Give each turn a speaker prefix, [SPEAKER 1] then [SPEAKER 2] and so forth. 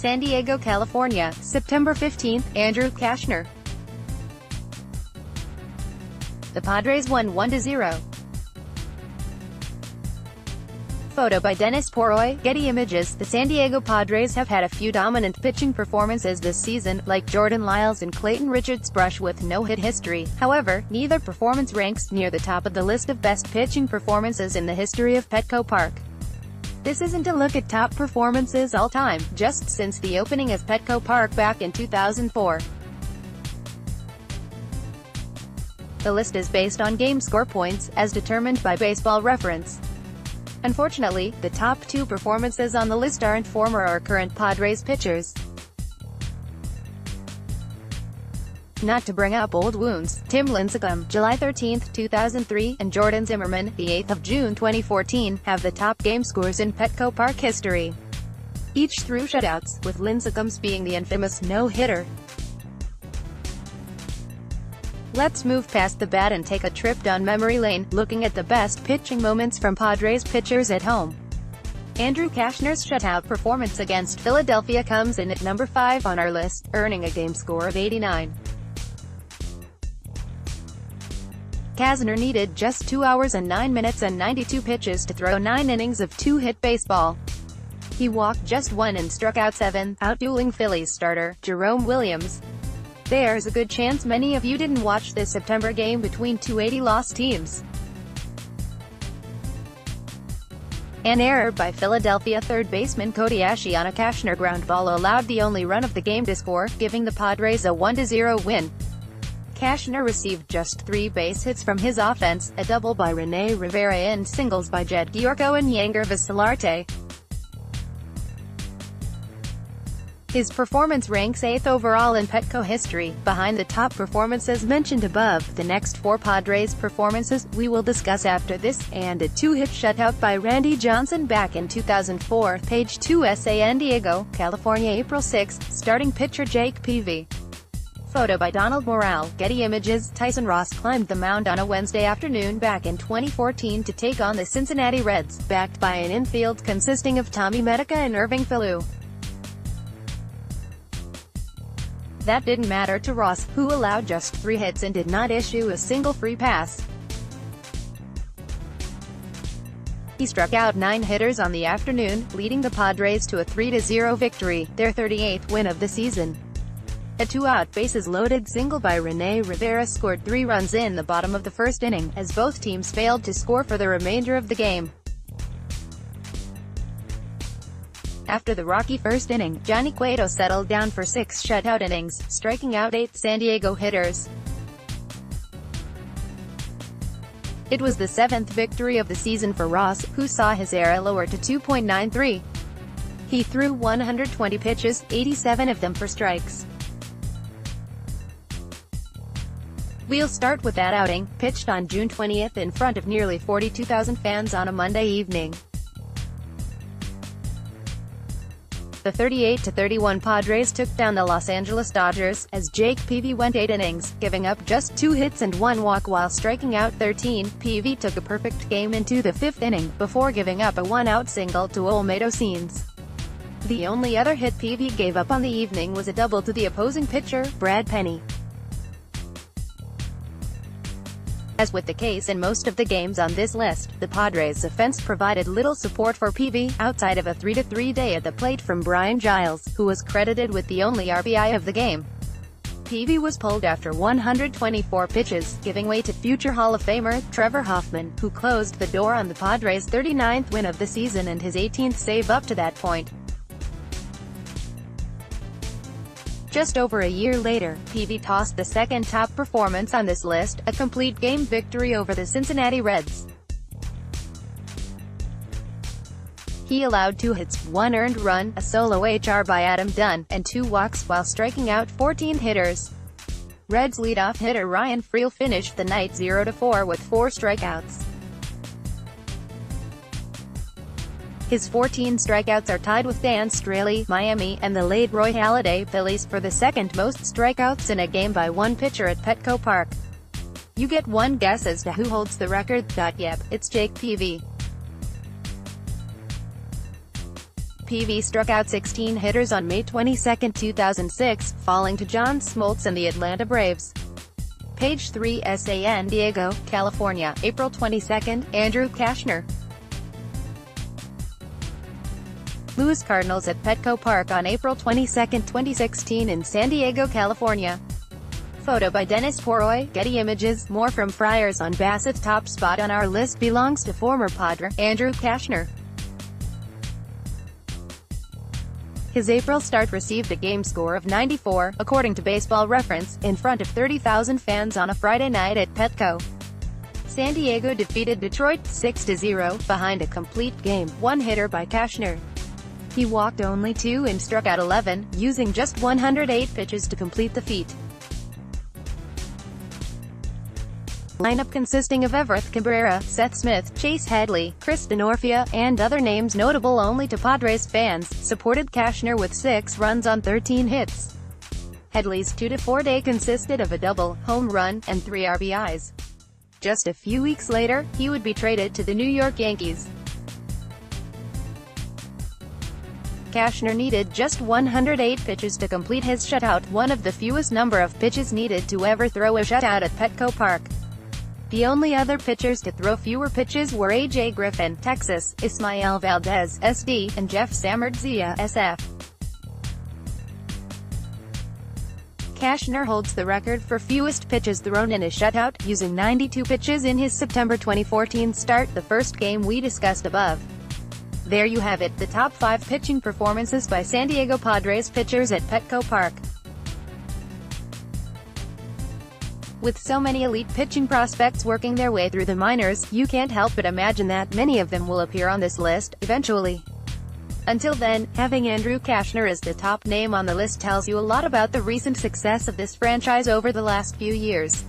[SPEAKER 1] San Diego, California, September 15, Andrew Cashner. The Padres won 1-0. Photo by Denis Poroy, Getty Images. The San Diego Padres have had a few dominant pitching performances this season, like Jordan Lyles and Clayton brush with no-hit history. However, neither performance ranks near the top of the list of best pitching performances in the history of Petco Park. This isn't a look at top performances all time, just since the opening of Petco Park back in 2004. The list is based on game score points, as determined by Baseball Reference. Unfortunately, the top two performances on the list aren't former or current Padres pitchers. Not to bring up old wounds, Tim Lincecum, July 13, 2003, and Jordan Zimmerman, the 8th of June 2014, have the top game scores in Petco Park history. Each through shutouts, with Lincecum's being the infamous no-hitter. Let's move past the bat and take a trip down memory lane, looking at the best pitching moments from Padres pitchers at home. Andrew Cashner's shutout performance against Philadelphia comes in at number 5 on our list, earning a game score of 89. Cashner needed just 2 hours and 9 minutes and 92 pitches to throw 9 innings of 2-hit baseball. He walked just 1 and struck out 7, outdueling Phillies starter, Jerome Williams. There's a good chance many of you didn't watch this September game between two 80-loss teams. An error by Philadelphia third baseman Kobayashi on a Cashner ground ball allowed the only run of the game to score, giving the Padres a 1-0 win. Cashner received just 3 base hits from his offense, a double by Rene Rivera and singles by Jed Giorgio and Yanger Visalarte. His performance ranks 8th overall in Petco history, behind the top performances mentioned above. The next 4 Padres performances we will discuss after this, and a 2-hit shutout by Randy Johnson back in 2004. Page 2 San Diego, California, April 6, starting pitcher Jake Peavy. Photo by Donald Morale, Getty Images. Tyson Ross climbed the mound on a Wednesday afternoon back in 2014 to take on the Cincinnati Reds, backed by an infield consisting of Tommy Medica and Irving Philu. That didn't matter to Ross, who allowed just 3 hits and did not issue a single free pass. He struck out 9 hitters on the afternoon, leading the Padres to a 3-0 victory, their 38th win of the season. A 2-out bases-loaded single by Rene Rivera scored 3 runs in the bottom of the first inning, as both teams failed to score for the remainder of the game. After the rocky first inning, Johnny Cueto settled down for 6 shutout innings, striking out 8 San Diego hitters. It was the 7th victory of the season for Ross, who saw his ERA lower to 2.93. He threw 120 pitches, 87 of them for strikes. We'll start with that outing, pitched on June 20th in front of nearly 42,000 fans on a Monday evening. The 38-31 Padres took down the Los Angeles Dodgers, as Jake Peavy went 8 innings, giving up just 2 hits and 1 walk while striking out 13. Peavy took a perfect game into the 5th inning, before giving up a 1-out single to Olmedo Scenes. The only other hit Peavy gave up on the evening was a double to the opposing pitcher, Brad Penny. As with the case in most of the games on this list, the Padres' offense provided little support for Peavy, outside of a 3-3 day at the plate from Brian Giles, who was credited with the only RBI of the game. Peavy was pulled after 124 pitches, giving way to future Hall of Famer, Trevor Hoffman, who closed the door on the Padres' 39th win of the season and his 18th save up to that point. Just over a year later, Peavy tossed the second top performance on this list, a complete game victory over the Cincinnati Reds. He allowed 2 hits, 1 earned run, a solo HR by Adam Dunn, and 2 walks while striking out 14 hitters. Reds leadoff hitter Ryan Freel finished the night 0-4 with 4 strikeouts. His 14 strikeouts are tied with Dan Straley, Miami, and the late Roy Halladay, Phillies, for the second most strikeouts in a game by one pitcher at Petco Park. You get one guess as to who holds the record. Yep, it's Jake Peavy. PV struck out 16 hitters on May 22, 2006, falling to John Smoltz and the Atlanta Braves. Page 3. San Diego, California, April 22, Andrew Cashner. Louis Cardinals at Petco Park on April 22, 2016 in San Diego, California. Photo by Denis Poroy, Getty Images. More from Friars on Bassett's top spot on our list belongs to former Padre, Andrew Cashner. His April start received a game score of 94, according to Baseball Reference, in front of 30,000 fans on a Friday night at Petco. San Diego defeated Detroit 6-0, behind a complete game, one-hitter by Cashner. He walked only 2 and struck out 11, using just 108 pitches to complete the feat. Lineup consisting of Everett Cabrera, Seth Smith, Chase Headley, Chris Denorfia, and other names notable only to Padres fans, supported Cashner with 6 runs on 13 hits. Headley's 2-4 day consisted of a double, home run, and 3 RBIs. Just a few weeks later, he would be traded to the New York Yankees. Cashner needed just 108 pitches to complete his shutout, one of the fewest number of pitches needed to ever throw a shutout at Petco Park. The only other pitchers to throw fewer pitches were A.J. Griffin, Texas, Ismael Valdez, SD, and Jeff Samardzija, SF. Cashner holds the record for fewest pitches thrown in a shutout, using 92 pitches in his September 2014 start, the first game we discussed above. There you have it, the top 5 pitching performances by San Diego Padres pitchers at Petco Park. With so many elite pitching prospects working their way through the minors, you can't help but imagine that many of them will appear on this list, eventually. Until then, having Andrew Cashner as the top name on the list tells you a lot about the recent success of this franchise over the last few years.